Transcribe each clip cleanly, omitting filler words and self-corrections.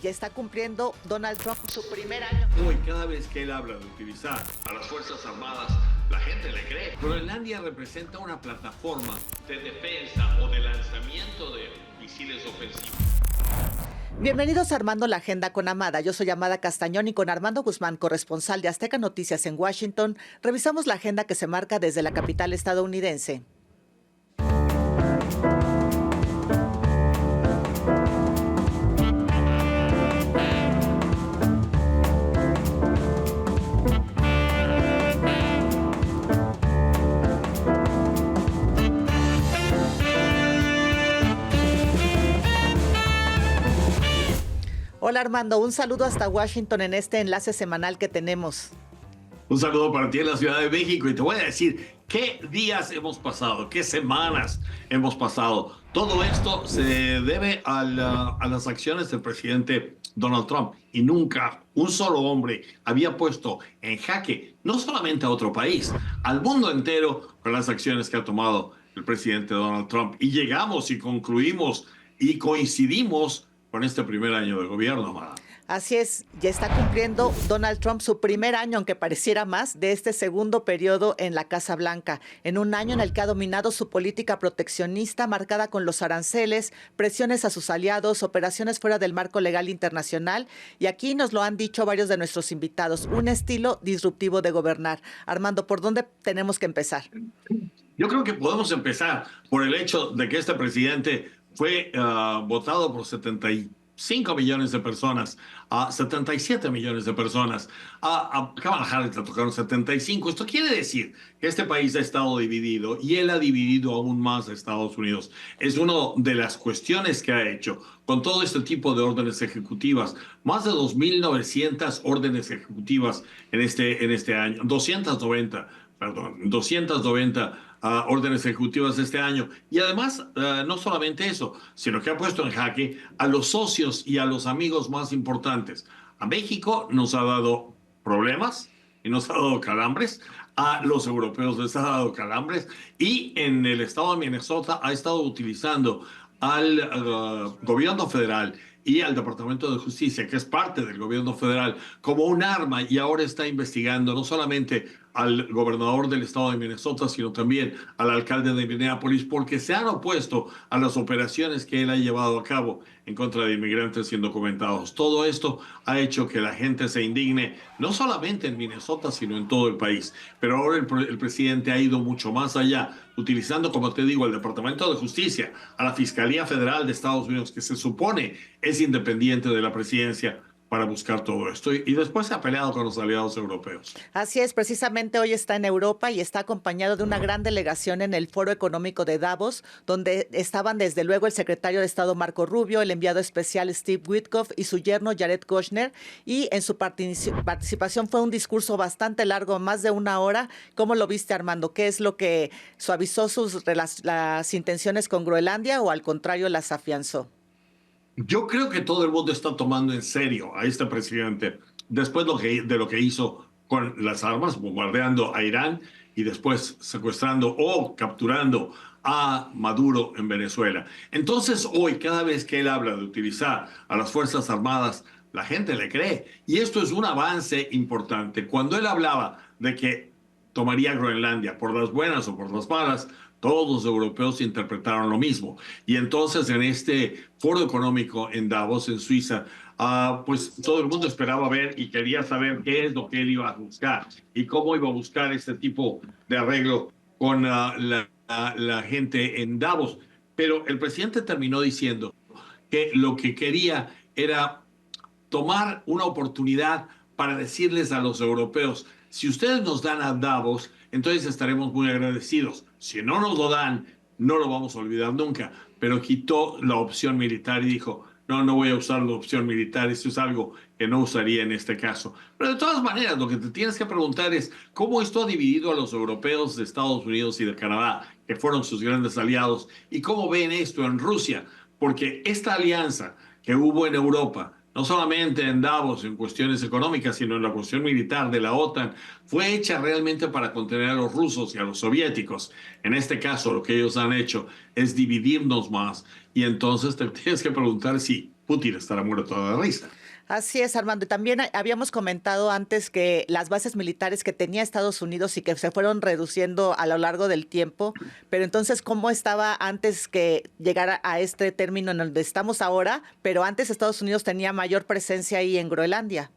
ya está cumpliendo Donald Trump su primer año. Hoy, cada vez que él habla de utilizar a las Fuerzas Armadas, la gente le cree. Groenlandia representa una plataforma de defensa o de lanzamiento de misiles ofensivos. Bienvenidos a Armando la Agenda con Amada. Yo soy Amada Castañón y con Armando Guzmán, corresponsal de Azteca Noticias en Washington, revisamos la agenda que se marca desde la capital estadounidense. Hola Armando, un saludo hasta Washington en este enlace semanal que tenemos. Un saludo para ti en la Ciudad de México y te voy a decir qué días hemos pasado, qué semanas hemos pasado. Todo esto se debe a las acciones del presidente Donald Trump y nunca un solo hombre había puesto en jaque no solamente a otro país, al mundo entero con las acciones que ha tomado el presidente Donald Trump. Y llegamos y concluimos y coincidimos con este primer año de gobierno, Amada. Así es, ya está cumpliendo Donald Trump su primer año, aunque pareciera más, de este segundo periodo en la Casa Blanca, en un año en el que ha dominado su política proteccionista marcada con los aranceles, presiones a sus aliados, operaciones fuera del marco legal internacional, y aquí nos lo han dicho varios de nuestros invitados, un estilo disruptivo de gobernar. Armando, ¿por dónde tenemos que empezar? Yo creo que podemos empezar por el hecho de que este presidente fue votado por 75 millones de personas, 77 millones de personas. A Kamala Harris le tocaron 75. Esto quiere decir que este país ha estado dividido y él ha dividido aún más a Estados Unidos. Es una de las cuestiones que ha hecho con todo este tipo de órdenes ejecutivas. Más de 2.900 órdenes ejecutivas en este año. 290 órdenes ejecutivas este año. Y además, no solamente eso, sino que ha puesto en jaque a los socios y a los amigos más importantes. A México nos ha dado problemas y nos ha dado calambres. A los europeos les ha dado calambres. Y en el estado de Minnesota ha estado utilizando al gobierno federal y al Departamento de Justicia, que es parte del gobierno federal, como un arma, y ahora está investigando no solamente al gobernador del estado de Minnesota, sino también al alcalde de Minneapolis, porque se han opuesto a las operaciones que él ha llevado a cabo en contra de inmigrantes indocumentados. Todo esto ha hecho que la gente se indigne, no solamente en Minnesota, sino en todo el país. Pero ahora el presidente ha ido mucho más allá, utilizando, como te digo, al Departamento de Justicia, a la Fiscalía Federal de Estados Unidos, que se supone es independiente de la presidencia, para buscar todo esto. Y después se ha peleado con los aliados europeos. Así es, precisamente hoy está en Europa y está acompañado de una gran delegación en el Foro Económico de Davos, donde estaban desde luego el secretario de Estado Marco Rubio, el enviado especial Steve Witkoff y su yerno Jared Kushner. Y en su participación fue un discurso bastante largo, más de una hora. ¿Cómo lo viste, Armando? ¿Qué es lo que suavizó las intenciones con Groenlandia o al contrario las afianzó? Yo creo que todo el mundo está tomando en serio a este presidente después de lo que hizo con las armas, bombardeando a Irán y después secuestrando o capturando a Maduro en Venezuela. Entonces hoy, cada vez que él habla de utilizar a las Fuerzas Armadas, la gente le cree. Y esto es un avance importante. Cuando él hablaba de que tomaría Groenlandia por las buenas o por las malas, todos los europeos interpretaron lo mismo. Y entonces en este foro económico en Davos, en Suiza, pues todo el mundo esperaba ver y quería saber qué es lo que él iba a buscar y cómo iba a buscar este tipo de arreglo con la gente en Davos. Pero el presidente terminó diciendo que lo que quería era tomar una oportunidad para decirles a los europeos: si ustedes nos dan a Davos, entonces estaremos muy agradecidos. Si no nos lo dan, no lo vamos a olvidar nunca. Pero quitó la opción militar y dijo: no, no voy a usar la opción militar, esto es algo que no usaría en este caso. Pero de todas maneras, lo que te tienes que preguntar es cómo esto ha dividido a los europeos de Estados Unidos y de Canadá, que fueron sus grandes aliados, y cómo ven esto en Rusia, porque esta alianza que hubo en Europa, no solamente en Davos en cuestiones económicas, sino en la cuestión militar de la OTAN, fue hecha realmente para contener a los rusos y a los soviéticos. En este caso, lo que ellos han hecho es dividirnos más. Y entonces te tienes que preguntar si Putin estará muerto de risa. Así es, Armando. Y también habíamos comentado antes que las bases militares que tenía Estados Unidos y que se fueron reduciendo a lo largo del tiempo, pero entonces, ¿cómo estaba antes que llegara a este término en donde estamos ahora? Pero antes Estados Unidos tenía mayor presencia ahí en Groenlandia.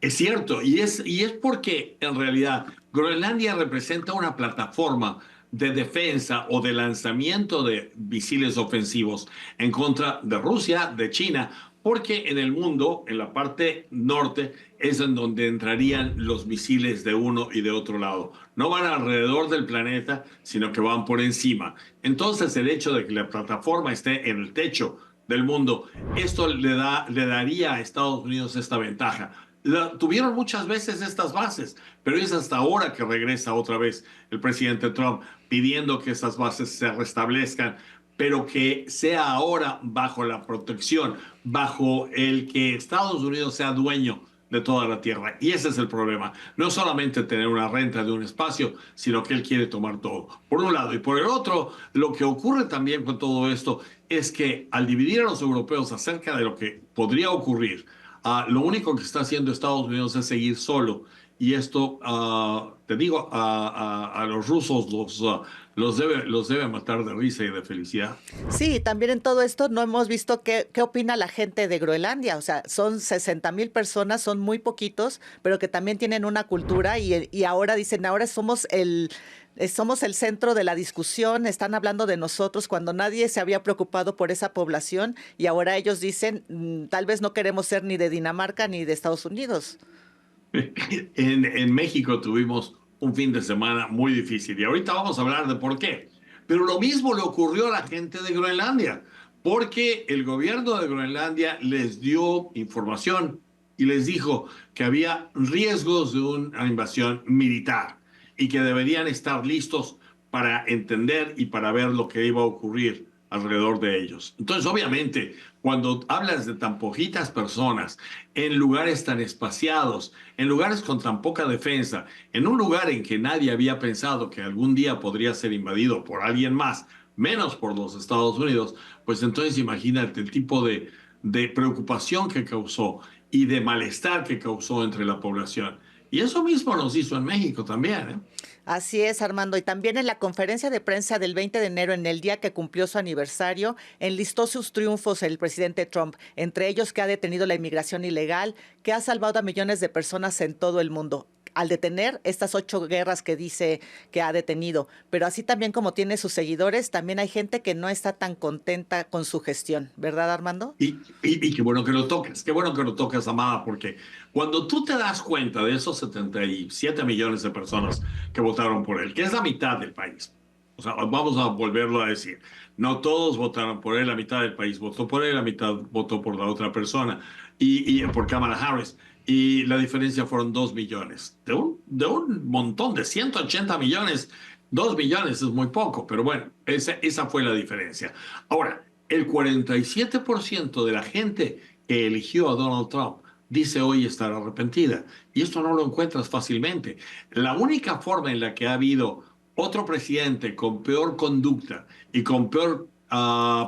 Es cierto, y es porque en realidad Groenlandia representa una plataforma de defensa o de lanzamiento de misiles ofensivos en contra de Rusia, de China, porque en el mundo, en la parte norte, es en donde entrarían los misiles de uno y de otro lado. No van alrededor del planeta, sino que van por encima. Entonces, el hecho de que la plataforma esté en el techo del mundo, esto le daría a Estados Unidos esta ventaja. Tuvieron muchas veces estas bases, pero es hasta ahora que regresa otra vez el presidente Trump pidiendo que estas bases se restablezcan, pero que sea ahora bajo la protección, bajo el que Estados Unidos sea dueño de toda la tierra. Y ese es el problema. No solamente tener una renta de un espacio, sino que él quiere tomar todo. Por un lado. Y por el otro, lo que ocurre también con todo esto es que al dividir a los europeos acerca de lo que podría ocurrir, lo único que está haciendo Estados Unidos es seguir solo. Y esto, te digo, a los rusos los debe matar de risa y de felicidad. Sí, también en todo esto no hemos visto qué opina la gente de Groenlandia. O sea, son 60,000 personas, son muy poquitos, pero que también tienen una cultura y ahora dicen, ahora somos el centro de la discusión, están hablando de nosotros cuando nadie se había preocupado por esa población y ahora ellos dicen, tal vez no queremos ser ni de Dinamarca ni de Estados Unidos. En México tuvimos un fin de semana muy difícil y ahorita vamos a hablar de por qué. Pero lo mismo le ocurrió a la gente de Groenlandia, porque el gobierno de Groenlandia les dio información y les dijo que había riesgos de una invasión militar y que deberían estar listos para entender y para ver lo que iba a ocurrir alrededor de ellos. Entonces, obviamente, cuando hablas de tan poquitas personas, en lugares tan espaciados, en lugares con tan poca defensa, en un lugar en que nadie había pensado que algún día podría ser invadido por alguien más, menos por los Estados Unidos, pues entonces imagínate el tipo de preocupación que causó y de malestar que causó entre la población. Y eso mismo nos hizo en México también, ¿eh? Así es, Armando. Y también en la conferencia de prensa del 20 de enero, en el día que cumplió su aniversario, enlistó sus triunfos el presidente Trump, entre ellos que ha detenido la inmigración ilegal, que ha salvado a millones de personas en todo el mundo, al detener estas 8 guerras que dice que ha detenido. Pero así también como tiene sus seguidores, también hay gente que no está tan contenta con su gestión, ¿verdad, Armando? Y qué bueno que lo tocas, Amada, porque cuando tú te das cuenta de esos 77 millones de personas que votaron por él, que es la mitad del país, o sea, vamos a volverlo a decir, no todos votaron por él, la mitad del país votó por él, la mitad votó por la otra persona, y por Kamala Harris, y la diferencia fueron 2 millones, de un montón, de 180 millones, 2 millones es muy poco, pero bueno, esa fue la diferencia. Ahora, el 47% de la gente que eligió a Donald Trump dice hoy estar arrepentida. Y esto no lo encuentras fácilmente. La única forma en la que ha habido otro presidente con peor conducta y con peor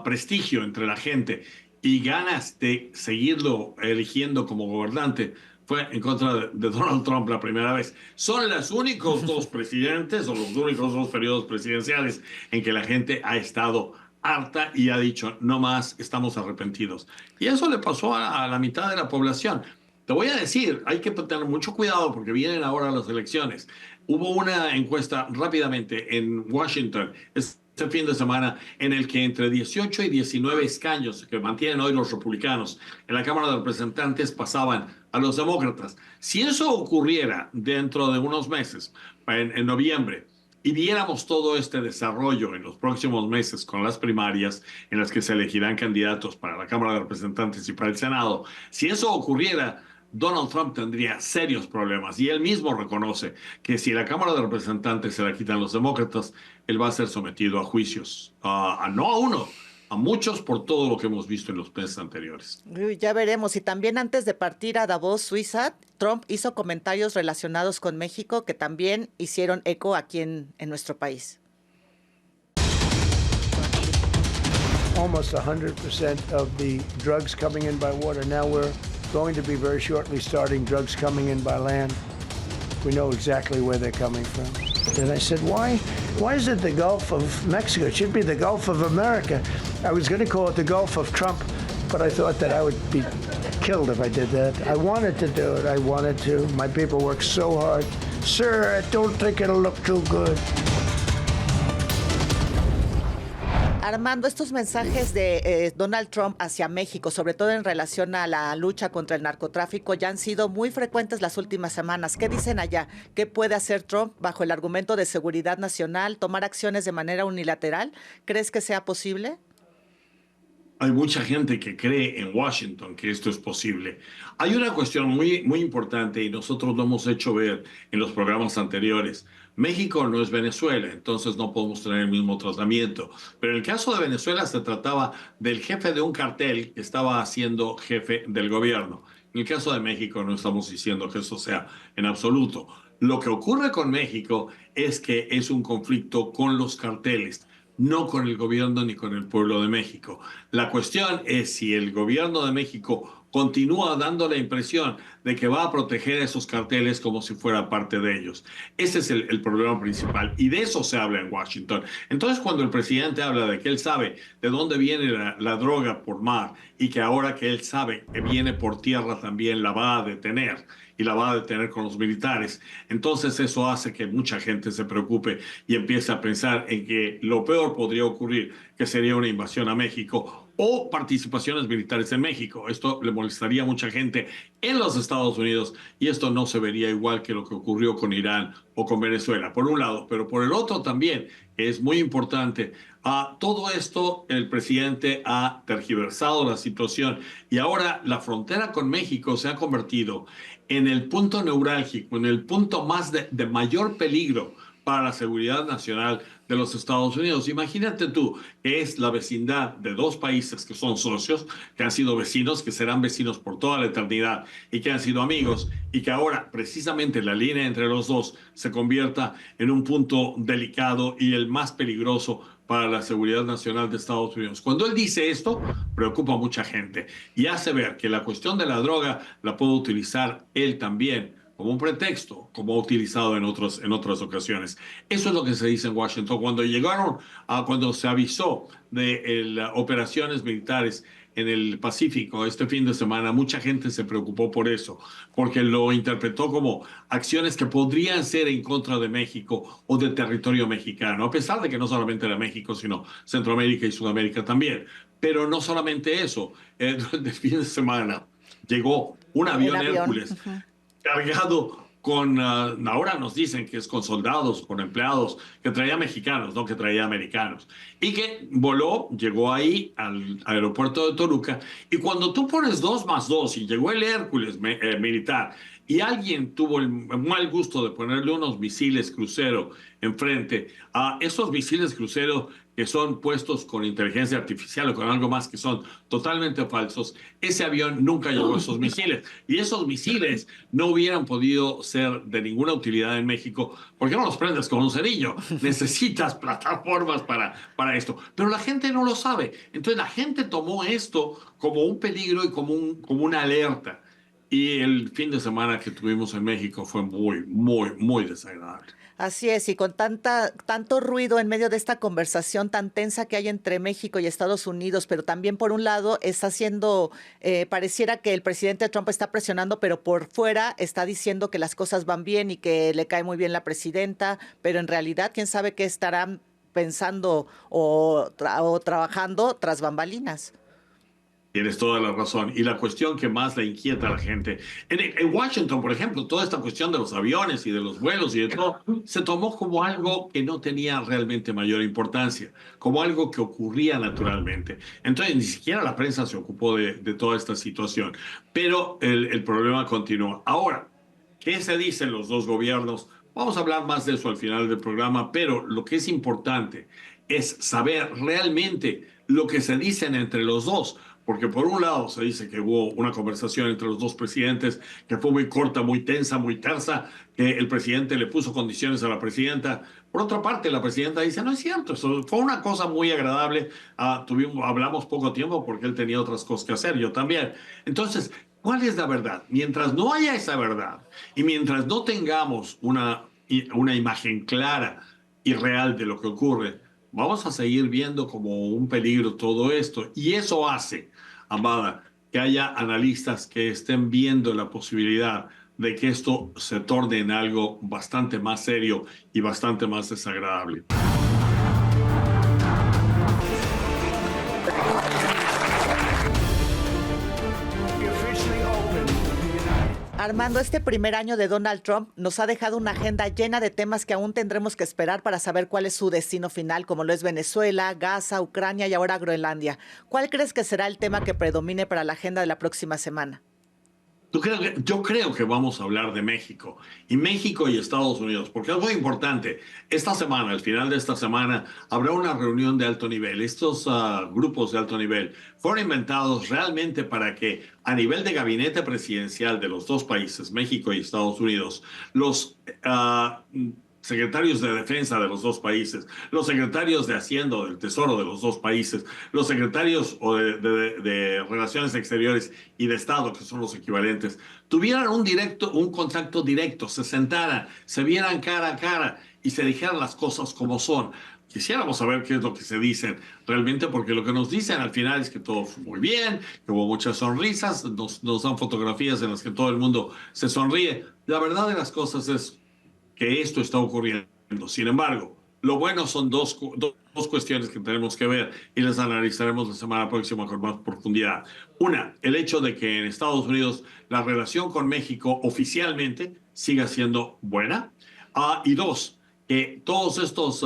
prestigio entre la gente y ganas de seguirlo eligiendo como gobernante fue en contra de Donald Trump la primera vez. Son los únicos dos presidentes o los únicos dos periodos presidenciales en que la gente ha estado harta y ha dicho, no más, estamos arrepentidos. Y eso le pasó a la mitad de la población. Te voy a decir, hay que tener mucho cuidado porque vienen ahora las elecciones. Hubo una encuesta rápidamente en Washington este fin de semana en el que entre 18 y 19 escaños que mantienen hoy los republicanos en la Cámara de Representantes pasaban a los demócratas. Si eso ocurriera dentro de unos meses, en noviembre, y viéramos todo este desarrollo en los próximos meses con las primarias en las que se elegirán candidatos para la Cámara de Representantes y para el Senado, si eso ocurriera, Donald Trump tendría serios problemas y él mismo reconoce que si la Cámara de Representantes se la quitan los demócratas, él va a ser sometido a juicios, no a uno, a muchos por todo lo que hemos visto en los meses anteriores. Uy, ya veremos. Y también antes de partir a Davos, Suiza, Trump hizo comentarios relacionados con México que también hicieron eco aquí en nuestro país. almost 100% of the drugs coming in by water. Now we're going to be very shortly starting drugs coming in by land. We know exactly where they're coming from. And I said, why is it the Gulf of Mexico? It should be the Gulf of America. I was going to call it the Gulf of Trump, but I thought that I would be killed if I did that. I wanted to do it. I wanted to. My people worked so hard. Sir, I don't think it'll look too good. Armando, estos mensajes de Donald Trump hacia México, sobre todo en relación a la lucha contra el narcotráfico, ya han sido muy frecuentes las últimas semanas. ¿Qué dicen allá? ¿Qué puede hacer Trump bajo el argumento de seguridad nacional? ¿Tomar acciones de manera unilateral? ¿Crees que sea posible? Hay mucha gente que cree en Washington que esto es posible. Hay una cuestión muy importante y nosotros lo hemos hecho ver en los programas anteriores. México no es Venezuela, entonces no podemos tener el mismo tratamiento. Pero en el caso de Venezuela se trataba del jefe de un cartel que estaba siendo jefe del gobierno. En el caso de México no estamos diciendo que eso sea en absoluto. Lo que ocurre con México es que es un conflicto con los carteles, no con el gobierno ni con el pueblo de México. La cuestión es si el gobierno de México continúa dando la impresión de que va a proteger a esos carteles como si fuera parte de ellos. Ese es el problema principal y de eso se habla en Washington. Entonces, cuando el presidente habla de que él sabe de dónde viene la droga por mar y que ahora que él sabe que viene por tierra también la va a detener y la va a detener con los militares, entonces eso hace que mucha gente se preocupe y empiece a pensar en que lo peor podría ocurrir, que sería una invasión a México o participaciones militares en México. Esto le molestaría a mucha gente en los Estados Unidos y esto no se vería igual que lo que ocurrió con Irán o con Venezuela, por un lado, pero por el otro también es muy importante. A todo esto el presidente ha tergiversado la situación y ahora la frontera con México se ha convertido en el punto neurálgico, en el punto más de mayor peligro para la seguridad nacional de los Estados Unidos. Imagínate tú que es la vecindad de dos países que son socios, que han sido vecinos, que serán vecinos por toda la eternidad y que han sido amigos y que ahora precisamente la línea entre los dos se convierta en un punto delicado y el más peligroso para la seguridad nacional de Estados Unidos. Cuando él dice esto, preocupa a mucha gente y hace ver que la cuestión de la droga la puede utilizar él también como un pretexto, como utilizado en otras ocasiones. Eso es lo que se dice en Washington. Cuando se avisó de operaciones militares en el Pacífico este fin de semana, mucha gente se preocupó por eso, porque lo interpretó como acciones que podrían ser en contra de México o del territorio mexicano, a pesar de que no solamente era México, sino Centroamérica y Sudamérica también. Pero no solamente eso, durante el fin de semana llegó un El avión avión. Hércules cargado con, ahora nos dicen que es con soldados, con empleados, que traía mexicanos, no que traía americanos, y que llegó ahí al aeropuerto de Toluca, y cuando tú pones 2 más 2 y llegó el Hércules militar, y alguien tuvo el mal gusto de ponerle unos misiles crucero enfrente a esos misiles crucero que son puestos con inteligencia artificial o con algo más que son totalmente falsos, ese avión nunca llevó esos misiles. Y esos misiles no hubieran podido ser de ninguna utilidad en México porque no los prendes con un cerillo. Necesitas plataformas para esto. Pero la gente no lo sabe. Entonces la gente tomó esto como un peligro y como una alerta. Y el fin de semana que tuvimos en México fue muy desagradable. Así es, y con tanto ruido en medio de esta conversación tan tensa que hay entre México y Estados Unidos, pero también por un lado está haciendo, pareciera que el presidente Trump está presionando, pero por fuera está diciendo que las cosas van bien y que le cae muy bien la presidenta, pero en realidad quién sabe qué estarán pensando o trabajando tras bambalinas. Tienes toda la razón. Y la cuestión que más le inquieta a la gente. En Washington, por ejemplo, toda esta cuestión de los aviones y de los vuelos y de todo, se tomó como algo que no tenía realmente mayor importancia, como algo que ocurría naturalmente. Entonces, ni siquiera la prensa se ocupó de toda esta situación. Pero el problema continúa. Ahora, ¿qué se dicen los dos gobiernos? Vamos a hablar más de eso al final del programa, pero lo que es importante es saber realmente lo que se dicen entre los dos, porque por un lado se dice que hubo una conversación entre los dos presidentes que fue muy corta, muy tensa, muy tersa, que el presidente le puso condiciones a la presidenta. Por otra parte, la presidenta dice, no es cierto, eso fue una cosa muy agradable, hablamos poco tiempo porque él tenía otras cosas que hacer, yo también. Entonces, ¿cuál es la verdad? Mientras no haya esa verdad y mientras no tengamos una imagen clara y real de lo que ocurre, vamos a seguir viendo como un peligro todo esto. Y eso hace, Amada, que haya analistas que estén viendo la posibilidad de que esto se torne en algo bastante más serio y bastante más desagradable. Armando, este primer año de Donald Trump nos ha dejado una agenda llena de temas que aún tendremos que esperar para saber cuál es su destino final, como lo es Venezuela, Gaza, Ucrania y ahora Groenlandia. ¿Cuál crees que será el tema que predomine para la agenda de la próxima semana? Yo creo que vamos a hablar de México y Estados Unidos, porque es muy importante. Esta semana, al final de esta semana, habrá una reunión de alto nivel. Estos grupos de alto nivel fueron inventados realmente para que a nivel de gabinete presidencial de los dos países, México y Estados Unidos, los secretarios de defensa de los dos países, los secretarios de Hacienda o del Tesoro de los dos países, los secretarios de Relaciones Exteriores y de Estado, que son los equivalentes, tuvieran un contacto directo, se sentaran, se vieran cara a cara y se dijeran las cosas como son. Quisiéramos saber qué es lo que se dicen realmente, porque lo que nos dicen al final es que todo fue muy bien, que hubo muchas sonrisas, nos dan fotografías en las que todo el mundo se sonríe. La verdad de las cosas es que esto está ocurriendo. Sin embargo, lo bueno son dos cuestiones que tenemos que ver y las analizaremos la semana próxima con más profundidad. Una, el hecho de que en Estados Unidos la relación con México oficialmente siga siendo buena. Y dos, que todos estos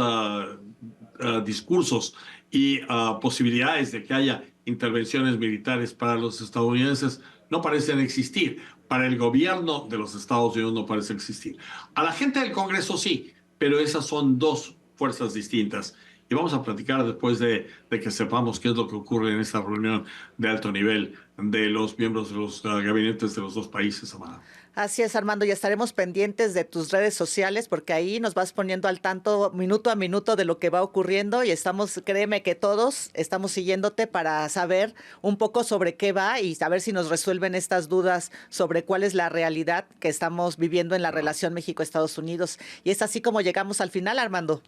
discursos y posibilidades de que haya intervenciones militares para los estadounidenses no parecen existir. Para el gobierno de los Estados Unidos no parece existir. A la gente del Congreso sí, pero esas son dos fuerzas distintas. Y vamos a platicar después de que sepamos qué es lo que ocurre en esta reunión de alto nivel de los miembros de los gabinetes de los dos países, Amada. Así es, Armando, y estaremos pendientes de tus redes sociales porque ahí nos vas poniendo al tanto minuto a minuto de lo que va ocurriendo y créeme que todos estamos siguiéndote para saber un poco sobre qué va y saber si nos resuelven estas dudas sobre cuál es la realidad que estamos viviendo en la relación México-Estados Unidos. Y es así como llegamos al final, Armando.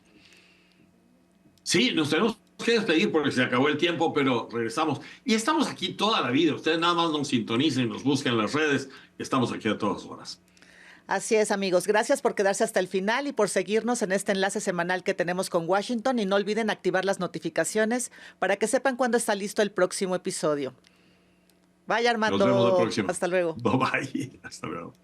Sí, nos tenemos que despedir porque se acabó el tiempo, pero regresamos. Y estamos aquí toda la vida. Ustedes nada más nos sintonicen, nos busquen en las redes. Estamos aquí a todas horas. Así es, amigos. Gracias por quedarse hasta el final y por seguirnos en este enlace semanal que tenemos con Washington. Y no olviden activar las notificaciones para que sepan cuándo está listo el próximo episodio. Bye, Armando. Nos vemos la próxima. Hasta luego. Bye bye. Hasta luego.